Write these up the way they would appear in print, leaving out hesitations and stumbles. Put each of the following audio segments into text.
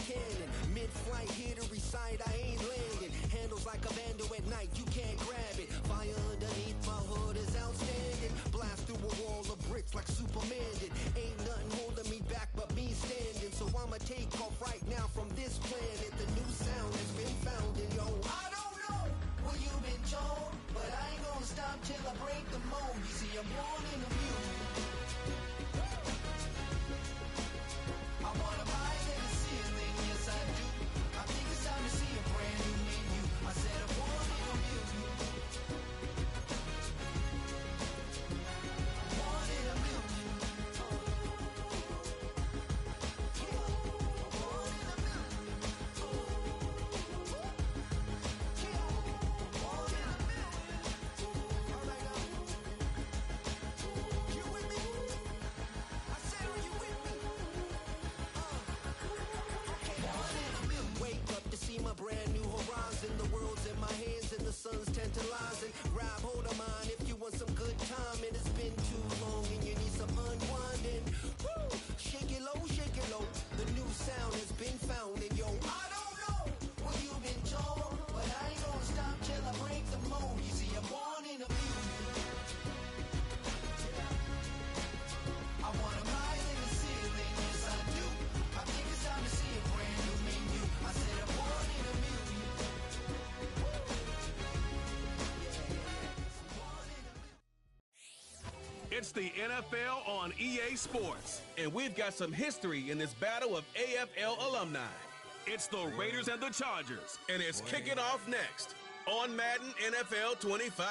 cannon. Mid-flight, here to recite, I ain't landing. Handles like a vandal at night, you can't grab it. Fire underneath my hood is outstanding. Blast through a wall of bricks like Superman did. Ain't nothing holding me back but me standing. So I'ma take off right now from this planet. The new sound has been found in yo. I don't know what you've been told, but I ain't gonna stop till I break the mold. You see, I'm born in the music. I wanna rise in the ceiling, yes I do. I think it's time to see a brand new menu. I said I'm born in the music. Born in the music. Born in the music. Born in the music. All right now. You with me? I said, are you with me? Wake up to see my brand new horizon. The world's in my hands and the sun's tantalizing. Grab hold of mine if you want some good time. And it's been too long and you need some unwinding. Woo! Shake it low. The new sound has been found. And yo, I don't know what you've been told, but I ain't gonna stop till I break the mold. You see, I'm born in the music. I wanna rise in the ceiling, yes I do. I think it's time to see a brand new menu. I said I'm born in the music. It's the NFL on EA Sports, and we've got some history in this battle of AFL alumni. It's the Raiders and the Chargers, and it's kicking off next on Madden NFL 25.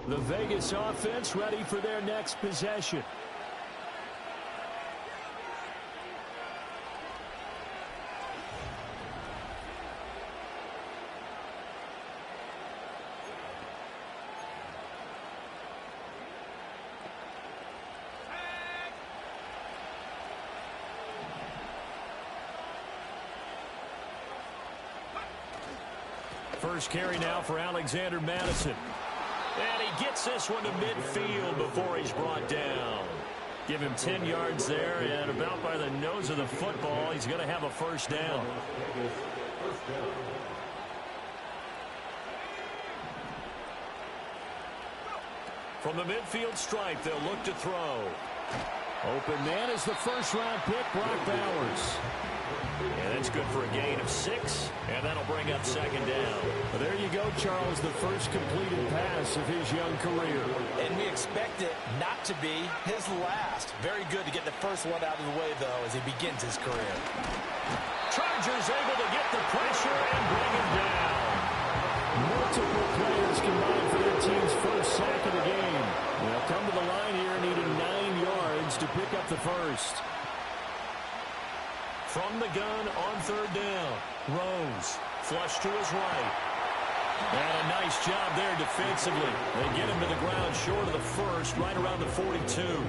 The Vegas offense ready for their next possession. First carry now for Alexander Madison. And he gets this one to midfield before he's brought down. Give him 10 yards there, and about by the nose of the football, he's going to have a first down. From the midfield stripe, they'll look to throw. Open man is the first-round pick, Brock Bowers. And that's good for a gain of 6, and that'll bring up second down. Well, there you go, Charles, the first completed pass of his young career. And we expect it not to be his last. Very good to get the first one out of the way, though, as he begins his career. Chargers able to get the pressure and bring him down. Multiple players combined for their team's first sack of the game. They'll come to the line here needing 9 yards to pick up the first. From the gun on third down. Rose, flush to his right. And a nice job there defensively. They get him to the ground short of the first, right around the 42.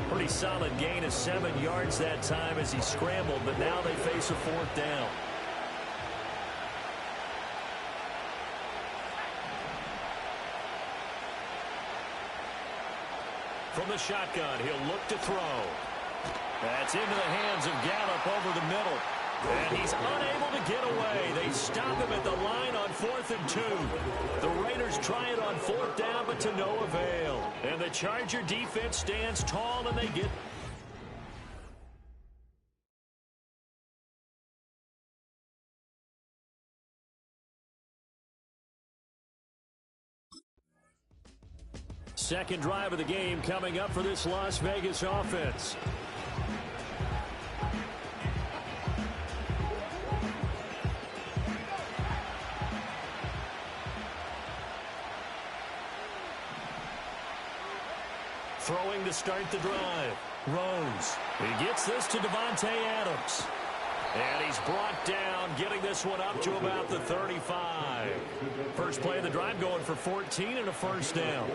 Pretty solid gain of 7 yards that time as he scrambled, but now they face a fourth down. From the shotgun, he'll look to throw. That's into the hands of Gallup over the middle. And he's unable to get away. They stop him at the line on 4th and 2. The Raiders try it on 4th down, but to no avail. And the Charger defense stands tall, and they get... Second drive of the game coming up for this Las Vegas offense. Throwing to start the drive. Rose. He gets this to Devontae Adams. And he's brought down, getting this one up to about the 35. First play of the drive going for 14 and a first down.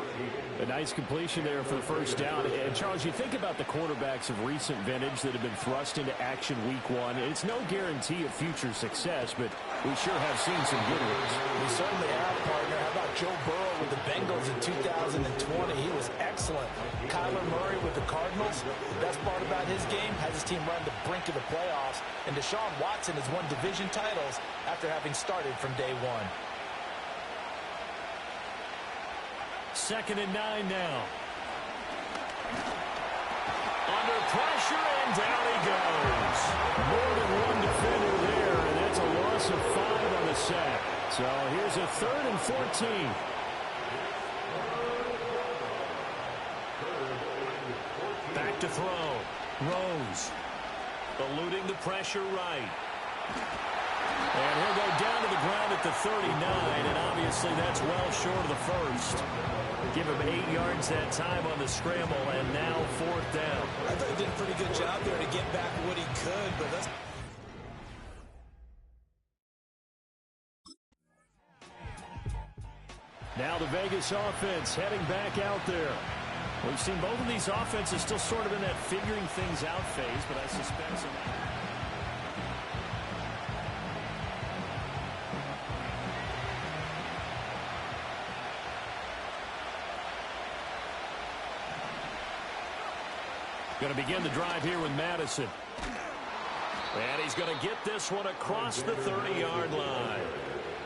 A nice completion there for the first down. And, Charles, you think about the quarterbacks of recent vintage that have been thrust into action week one. It's no guarantee of future success, but we sure have seen some good ones. We certainly have, partner. How about Joe Burrow with the Bengals in 2020? He was excellent. Kyler Murray with the Cardinals. The best part about his game has his team run the brink of the playoffs. And Deshaun Watson has won division titles after having started from day one. 2nd and 9 now. Under pressure, and down he goes. More than one defender there, and that's a loss of 5 on the sack. So here's a 3rd and 14. Back to throw. Rose. Eluding the pressure right. And he'll go down to the ground at the 39, and obviously that's well short of the first. Give him 8 yards that time on the scramble, and now 4th down. I thought he did a pretty good job there to get back what he could, but that's... Now the Vegas offense heading back out there. We've seen both of these offenses still sort of in that figuring things out phase, but I suspect some... Going to begin the drive here with Madison. And he's going to get this one across the 30-yard line.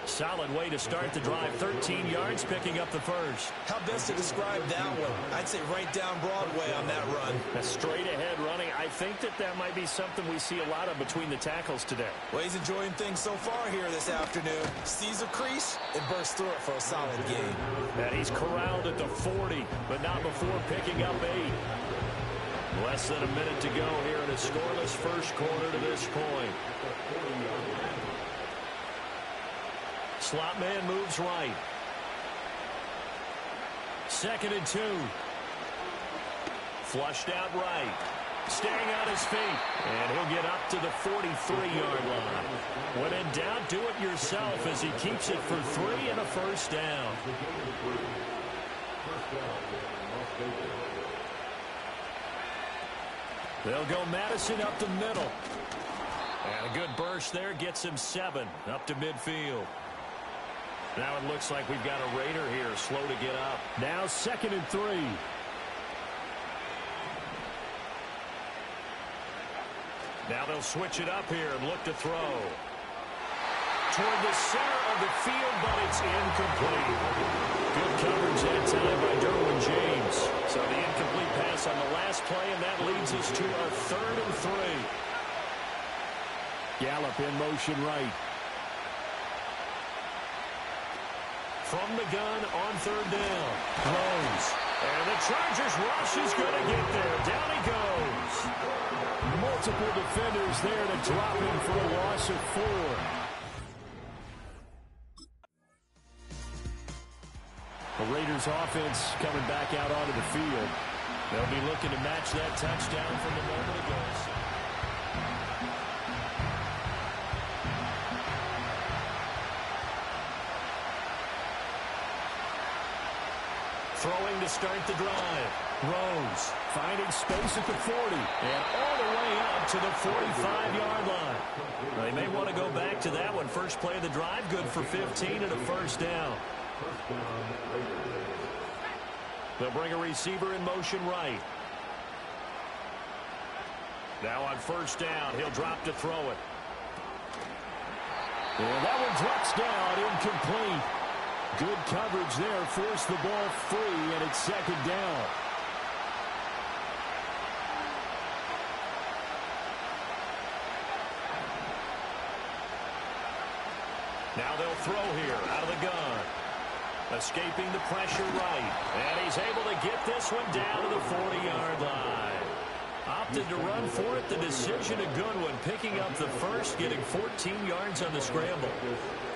Solid way to start the drive. 13 yards, picking up the first. How best to describe that one? I'd say right down Broadway on that run. A straight-ahead running. I think that might be something we see a lot of between the tackles today. Well, he's enjoying things so far here this afternoon. Sees a crease and bursts through it for a solid gain. And he's corralled at the 40, but not before picking up 8. Less than a minute to go here in a scoreless first quarter to this point. Slot man moves right. 2nd and 2. Flushed out right. Staying on his feet. And he'll get up to the 43-yard line. When in doubt, do it yourself as he keeps it for 3 and a first down. They'll go Madison up the middle. And a good burst there gets him 7 up to midfield. Now it looks like we've got a Raider here, slow to get up. Now 2nd and 3. Now they'll switch it up here and look to throw. Toward the center of the field, but it's incomplete. Good coverage that time by Derwin James. So the incomplete pass on the last play, and that leads us to a 3rd and 3. Gallup in motion right. From the gun on 3rd down. Throws. And the Chargers rush is going to get there. Down he goes. Multiple defenders there to drop him for a loss of 4. The Raiders offense coming back out onto the field. They'll be looking to match that touchdown from a moment ago. Throwing to start the drive. Rose finding space at the 40 and all the way up to the 45-yard line. Well, they may want to go back to that one. First play of the drive, good for 15 and a first down. They'll bring a receiver in motion right. Now on 1st down, he'll drop to throw it. And that one drops down, incomplete. Good coverage there, forced the ball free, and it's 2nd down. Now they'll throw here out of the gun. Escaping the pressure right. And he's able to get this one down to the 40-yard line. Opted to run for it. The decision a good one. Picking up the first, getting 14 yards on the scramble.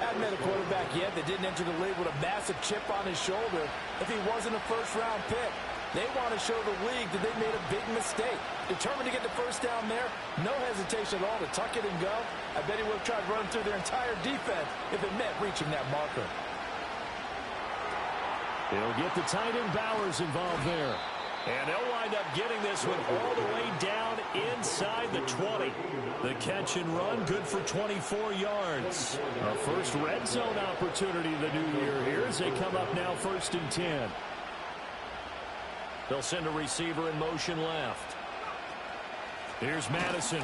Hadn't met a quarterback yet that didn't enter the league with a massive chip on his shoulder if he wasn't a first-round pick. They want to show the league that they made a big mistake. Determined to get the first down there, no hesitation at all to tuck it and go. I bet he would have tried running through their entire defense if it meant reaching that marker. They'll get the tight end Bowers involved there. And they'll wind up getting this one all the way down inside the 20. The catch and run, good for 24 yards. A first red zone opportunity the new year here as they come up now 1st and 10. They'll send a receiver in motion left. Here's Madison.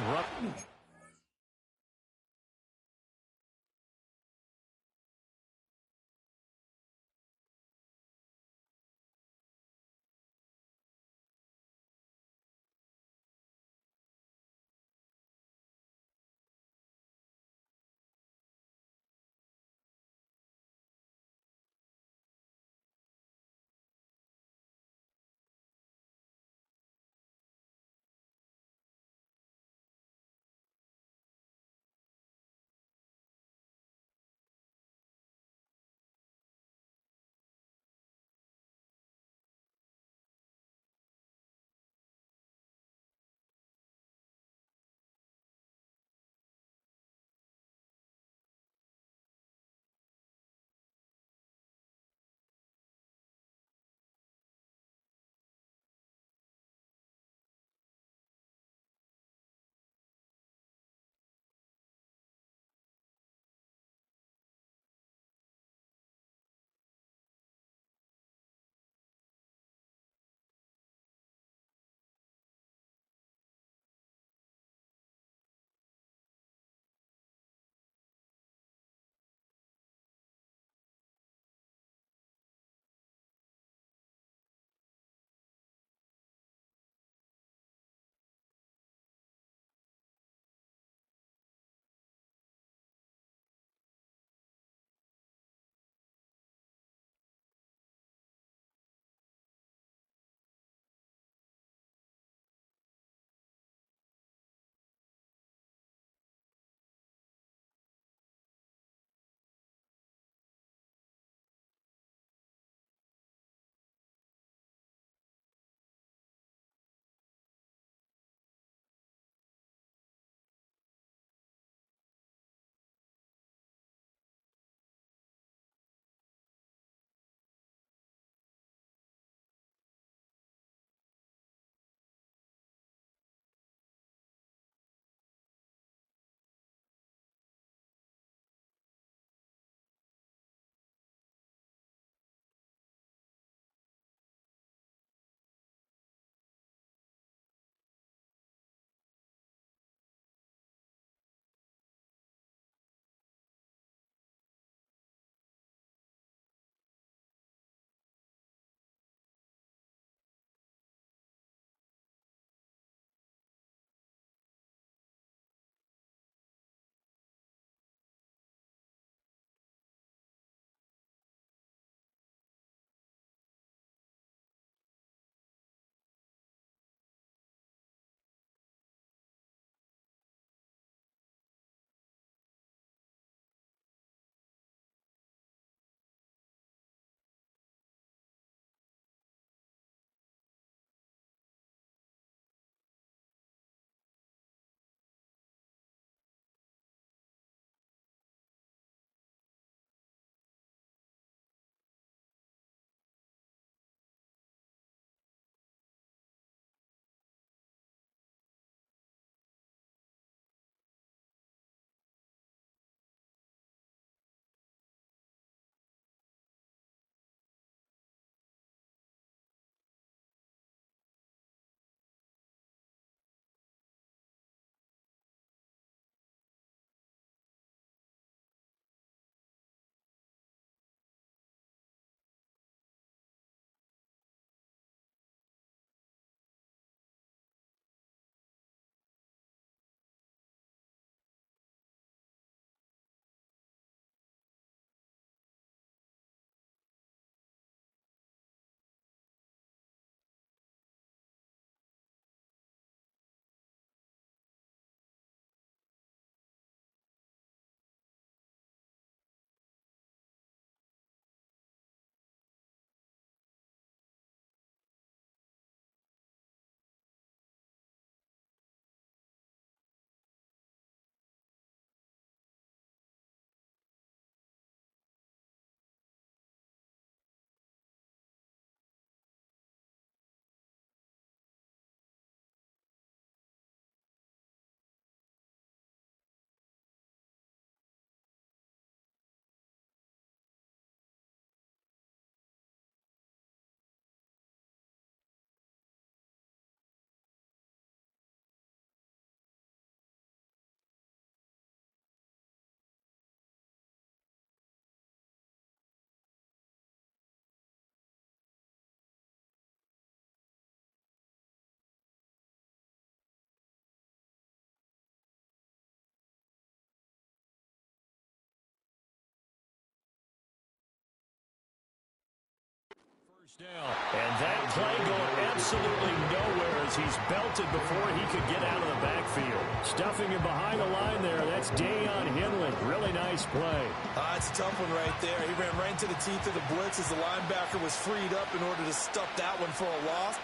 And that play going absolutely nowhere as he's belted before he could get out of the backfield. Stuffing him behind the line there. That's Deion Henley. Really nice play. It's a tough one right there. He ran right into the teeth of the blitz as the linebacker was freed up in order to stuff that one for a loss.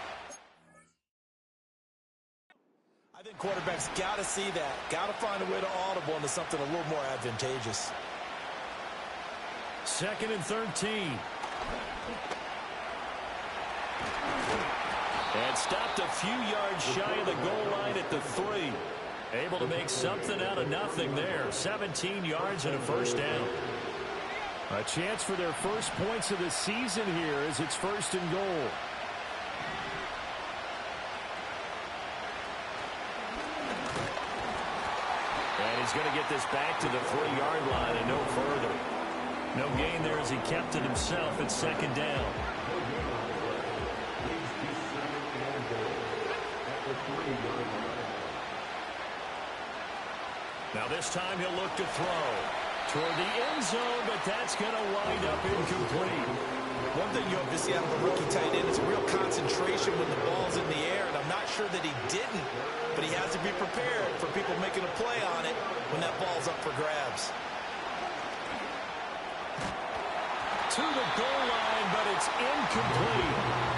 I think quarterbacks got to see that. Got to find a way to audible into something a little more advantageous. 2nd and 13. And stopped a few yards shy of the goal line at the 3. Able to make something out of nothing there. 17 yards and a first down. A chance for their first points of the season here as it's 1st and goal. And he's going to get this back to the 3-yard line and no further. No gain there as he kept it himself at 2nd down. Now this time he'll look to throw toward the end zone, but that's going to wind up incomplete. One thing you hope to see out of a rookie tight end is a real concentration when the ball's in the air, and I'm not sure that he didn't, but he has to be prepared for people making a play on it when that ball's up for grabs. To the goal line, but it's incomplete.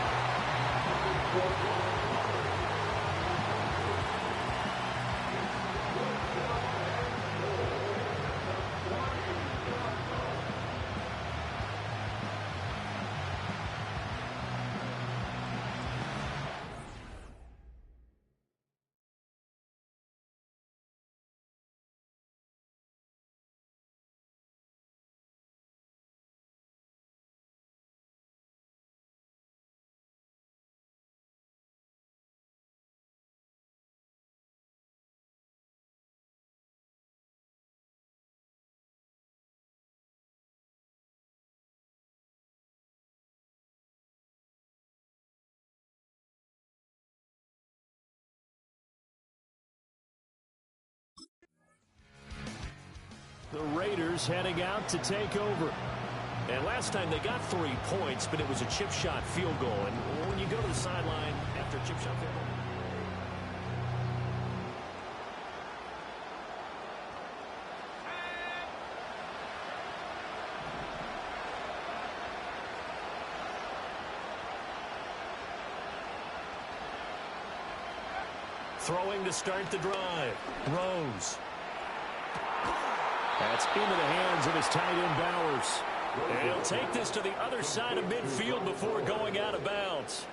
The Raiders heading out to take over. And last time they got 3 points, but it was a chip shot field goal. And when you go to the sideline after a chip shot field goal. Throwing to start the drive. Rose. That's into the hands of his tight end, Bowers. And he'll take this to the other side of midfield before going out of bounds.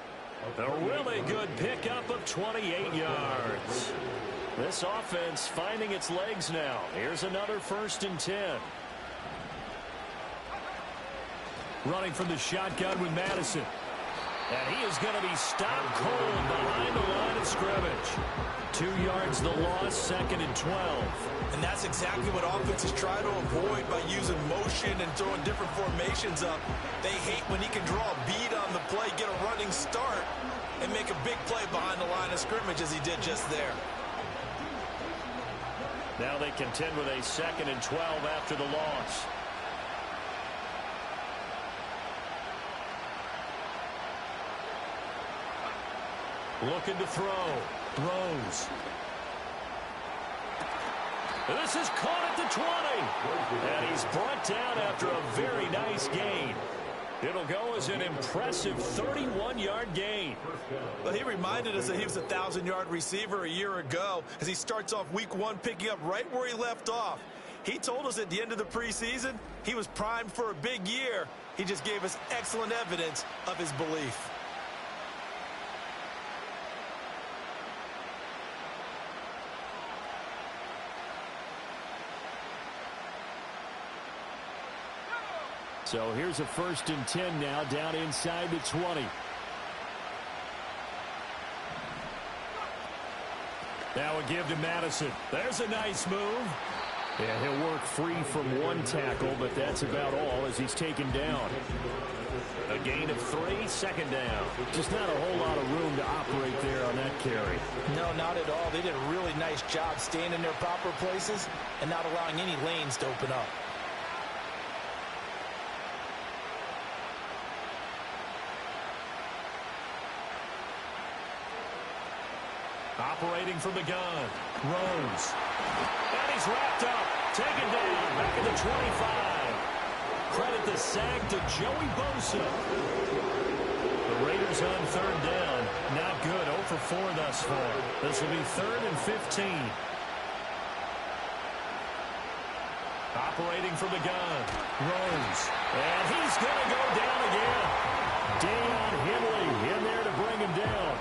A really good pickup of 28 yards. This offense finding its legs now. Here's another 1st and 10. Running from the shotgun with Madison. And he is going to be stopped cold behind the line of scrimmage. 2 yards the loss, 2nd and 12. And that's exactly what offenses try to avoid by using motion and throwing different formations up. They hate when he can draw a bead on the play, get a running start, and make a big play behind the line of scrimmage as he did just there. Now they contend with a 2nd and 12 after the loss. Looking to throw. Throws. This is caught at the 20. And he's brought down after a very nice gain. It'll go as an impressive 31-yard gain. Well, he reminded us that he was a 1,000-yard receiver a year ago as he starts off week 1 picking up right where he left off. He told us at the end of the preseason he was primed for a big year. He just gave us excellent evidence of his belief. So here's a 1st and 10 now down inside the 20. Now a give to Madison. There's a nice move. Yeah, he'll work free from 1 tackle, but that's about all as he's taken down. A gain of 3, 2nd down. Just not a whole lot of room to operate there on that carry. No, not at all. They did a really nice job staying in their proper places and not allowing any lanes to open up. Operating from the gun, Rose. And he's wrapped up, taken down, back at the 25. Credit the sack to Joey Bosa. The Raiders on third down. Not good, 0 for 4 thus far. This will be 3rd and 15. Operating from the gun, Rose. And he's going to go down again. Deion Henley in there to bring him down.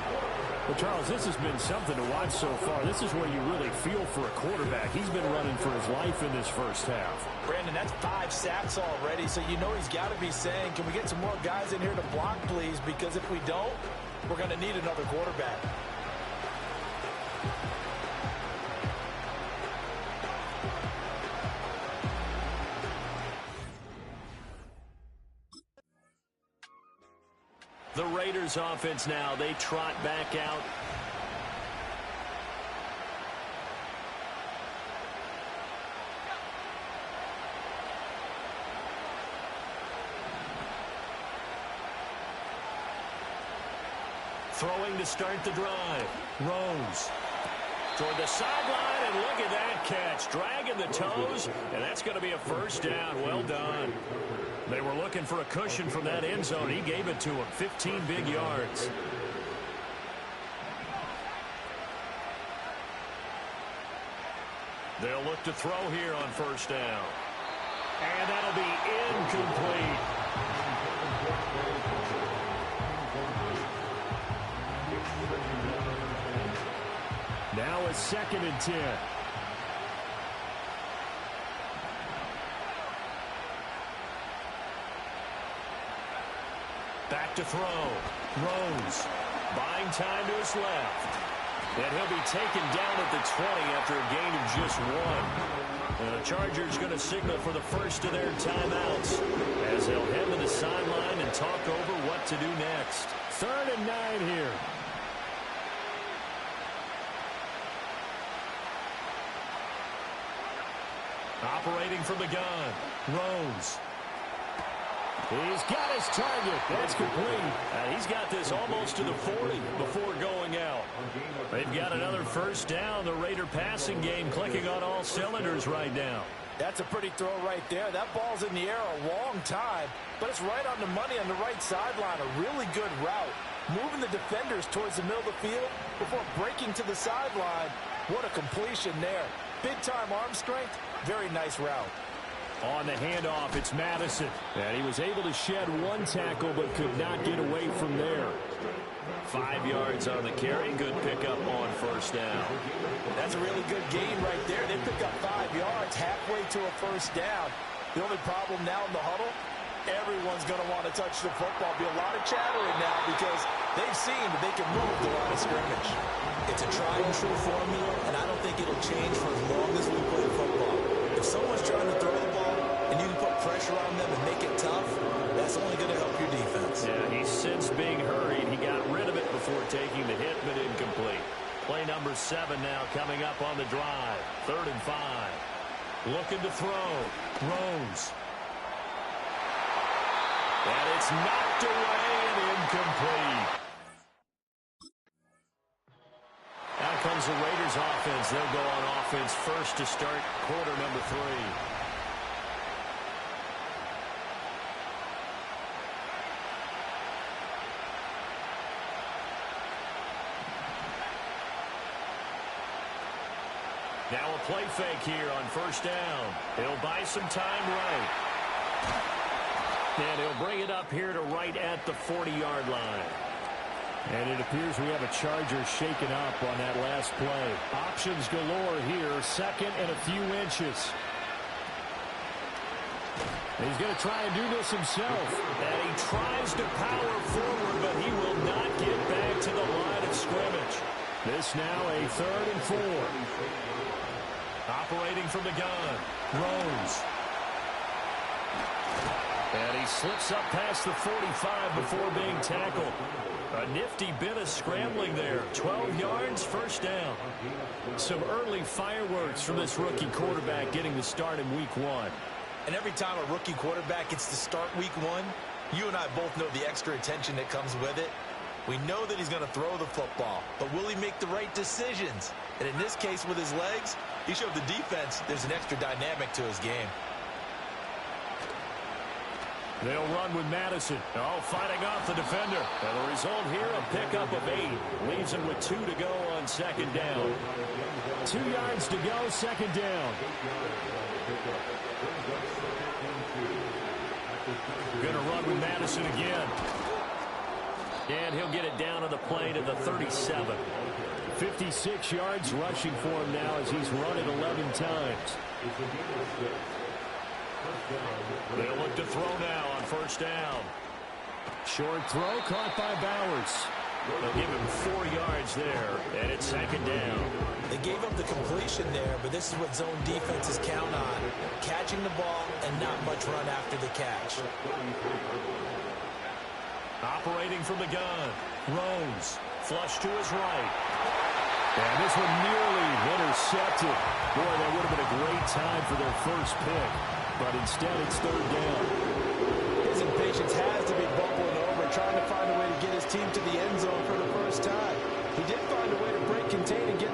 Well, Charles, this has been something to watch so far. This is where you really feel for a quarterback. He's been running for his life in this first half. Brandon, that's 5 sacks already, so you know he's got to be saying, can we get some more guys in here to block, please? Because if we don't, we're going to need another quarterback. The Raiders offense now, they trot back out. Throwing to start the drive. Rose. Toward the sideline, and look at that catch. Dragging the toes, and that's going to be a first down. Well done. They were looking for a cushion from that end zone. He gave it to him. 15 big yards. They'll look to throw here on first down. And that'll be incomplete. Now it's 2nd and 10. Back to throw. Rose. Buying time to his left. And he'll be taken down at the 20 after a gain of just 1. And the Chargers going to signal for the first of their timeouts as they'll head to the sideline and talk over what to do next. 3rd and 9 here. Operating from the gun. Rose. He's got his target. That's complete. He's got this almost to the 40 before going out. They've got another first down. The Raider passing game clicking on all cylinders right now. That's a pretty throw right there. That ball's in the air a long time, but it's right on the money on the right sideline. A really good route. Moving the defenders towards the middle of the field before breaking to the sideline. What a completion there. Big-time arm strength. Very nice route. On the handoff, it's Madison. And he was able to shed 1 tackle, but could not get away from there. 5 yards on the carry. Good pickup on first down. That's a really good gain right there. They pick up 5 yards halfway to a first down. The only problem now in the huddle, everyone's going to want to touch the football. Be a lot of chattering now because they've seen that they can move the line of scrimmage. It's a tried and true formula, and I don't think it'll change for as long as we play football. If someone's trying to throw the ball and you can put pressure on them and make it tough, that's only going to help your defense. Yeah, he's since being hurried. He got rid of it before taking the hit, but incomplete. Play number 7 now coming up on the drive. 3rd and 5. Looking to throw. Rose. And it's knocked away and incomplete. Out comes the Raiders offense. They'll go on offense first to start quarter number 3. Now a play fake here on first down. He'll buy some time right. And he'll bring it up here to right at the 40-yard line. And it appears we have a Charger shaken up on that last play. Options galore here. 2nd and a few inches. And he's going to try and do this himself. And he tries to power forward, but he will not get back to the line of scrimmage. This now a 3rd and 4. Operating from the gun. Rose. And he slips up past the 45 before being tackled. A nifty bit of scrambling there. 12 yards, first down. Some early fireworks from this rookie quarterback getting the start in week 1. And every time a rookie quarterback gets to start week 1, you and I both know the extra attention that comes with it. We know that he's going to throw the football, but will he make the right decisions? And in this case, with his legs, he showed the defense there's an extra dynamic to his game. They'll run with Madison. Oh, fighting off the defender. And the result here, a pickup of 8. Leaves him with 2 to go on second down. 2 yards to go, second down. Going to run with Madison again. And he'll get it down to the plane at the 37. 56 yards rushing for him now as he's run it 11 times. They'll look to throw now on first down. Short throw caught by Bowers. They'll give him 4 yards there, and it's second down. They gave up the completion there, but this is what zone defenses count on. Catching the ball and not much run after the catch. Operating from the gun. Rose. Flush to his right. And this one nearly intercepted. Boy, that would have been a great time for their first pick. But instead, it's third down. His impatience has to be bubbling over, trying to find a way to get his team to the end zone for the first time. He did find a way to break contain and get